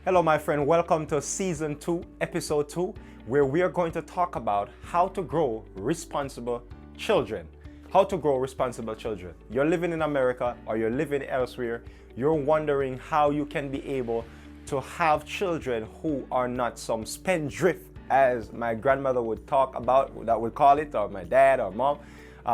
Hello, my friend. Welcome to Season 2, Episode 2, where we are going to talk about how to grow responsible children. How to grow responsible children. You're living in America or you're living elsewhere. You're wondering how you can be able to have children who are not some spendthrift, as my grandmother would talk about, that would call it, or my dad or mom.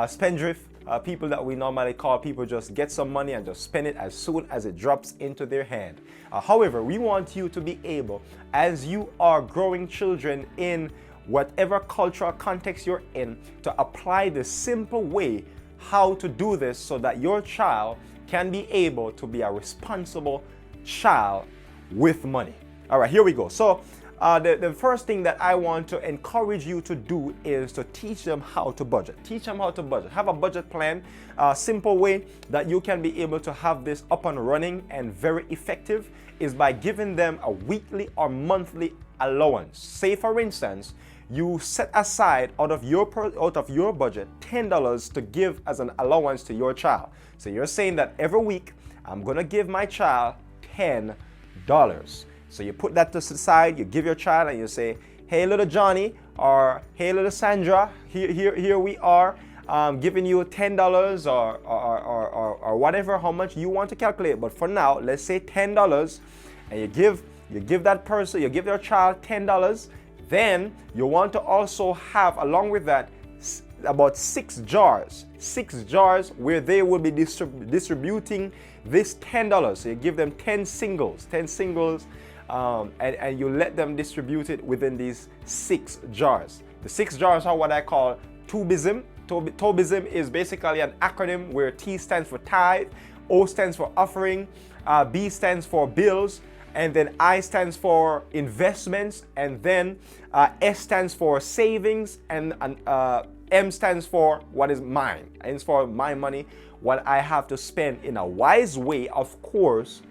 Spendthrift. People that we normally call people just get some money and just spend it as soon as it drops into their hand. However, we want you to be able, as you are growing children in whatever cultural context you're in, to apply the simple way how to do this so that your child can be able to be a responsible child with money. All right, here we go. So the first thing that I want to encourage you to do is to teach them how to budget. Teach them how to budget. Have a budget plan. A simple way that you can be able to have this up and running and very effective is by giving them a weekly or monthly allowance. Say, for instance, you set aside out of your budget $10 to give as an allowance to your child. So you're saying that every week I'm going to give my child $10. So you put that to the side, you give your child and you say, hey little Johnny, or hey little Sandra, here we are, giving you $10 or whatever, how much you want to calculate. But for now, let's say $10, and you give that person, you give your child $10. Then you want to also have, along with that, about 6 jars where they will be distributing this $10. So you give them 10 singles, and you let them distribute it within these 6 jars. The 6 jars are what I call TOBISM. TOBISM is basically an acronym where T stands for tithe, O stands for offering, B stands for bills, and then I stands for investments, and then S stands for savings, and M stands for what is mine. It's for my money, what I have to spend in a wise way, of course.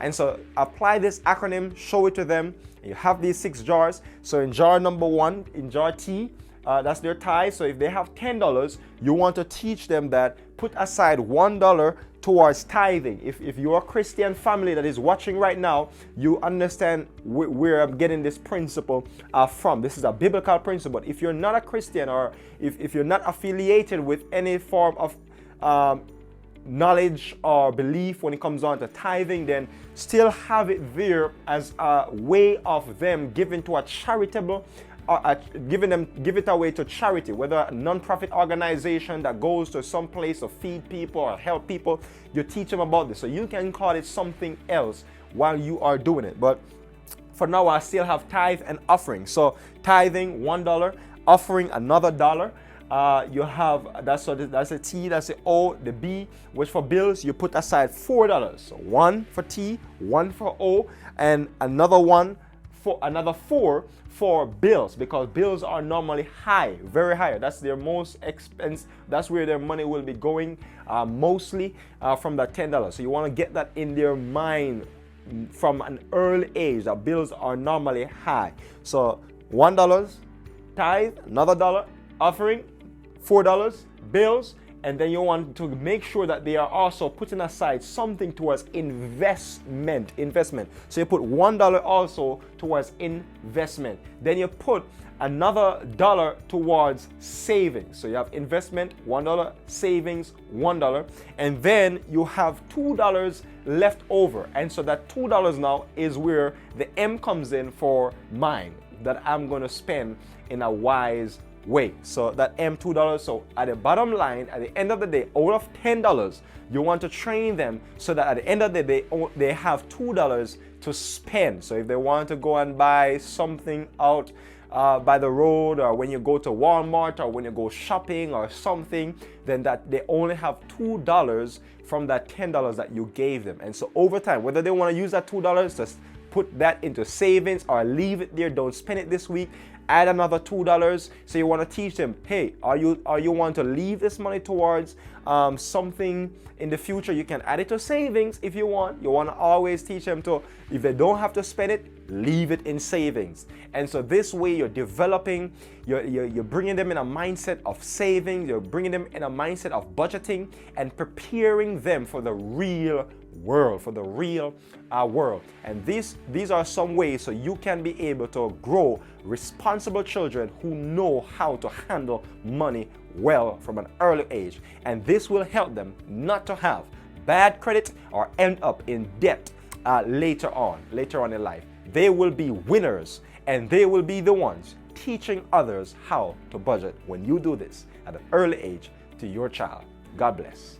And so apply this acronym, show it to them. You have these 6 jars. So in jar number 1, in jar T, that's their tithe. So if they have $10, you want to teach them that put aside $1 towards tithing. If you're a Christian family that is watching right now, you understand where I'm getting this principle from. This is a biblical principle. If you're not a Christian, or if you're not affiliated with any form of knowledge or belief when it comes on to tithing, then still have it there as a way of them giving to a charitable, give it away to charity, whether a non-profit organization that goes to some place to feed people or help people. You teach them about this, so you can call it something else while you are doing it. But for now, I still have tithe and offering. So tithing $1, offering another $1. You have that's a T, that's a O, the B, which for bills you put aside $4. So 1 for T, 1 for O, and another 4 for bills, because bills are normally high, very high. That's their most expense. That's where their money will be going mostly from that $10. So you want to get that in their mind from an early age that bills are normally high. So $1 tithe, another $1 offering, $4 bills, and then you want to make sure that they are also putting aside something towards investment. So you put $1 also towards investment. Then you put another $1 towards savings. So you have investment, $1, savings, $1, and then you have $2 left over. And so that $2 now is where the M comes in for mine, that I'm going to spend in a wise way. So that M, $2. So at the bottom line, at the end of the day, out of $10, you want to train them so that at the end of the day, they have $2 to spend. So if they want to go and buy something out by the road, or when you go to Walmart, or when you go shopping or something, then that they only have $2 from that $10 that you gave them. And so over time, whether they want to use that $2 to put that into savings or leave it there, don't spend it this week, add another $2. So you want to teach them, hey, are you want to leave this money towards something in the future? You can add it to savings if you want. You want to always teach them to, if they don't have to spend it, leave it in savings. And so this way you're developing, you're bringing them in a mindset of saving, you're bringing them in a mindset of budgeting and preparing them for the real world, world. And these are some ways so you can be able to grow responsible children who know how to handle money well from an early age. And this will help them not to have bad credit or end up in debt later on in life. They will be winners, and they will be the ones teaching others how to budget when you do this at an early age to your child. God bless.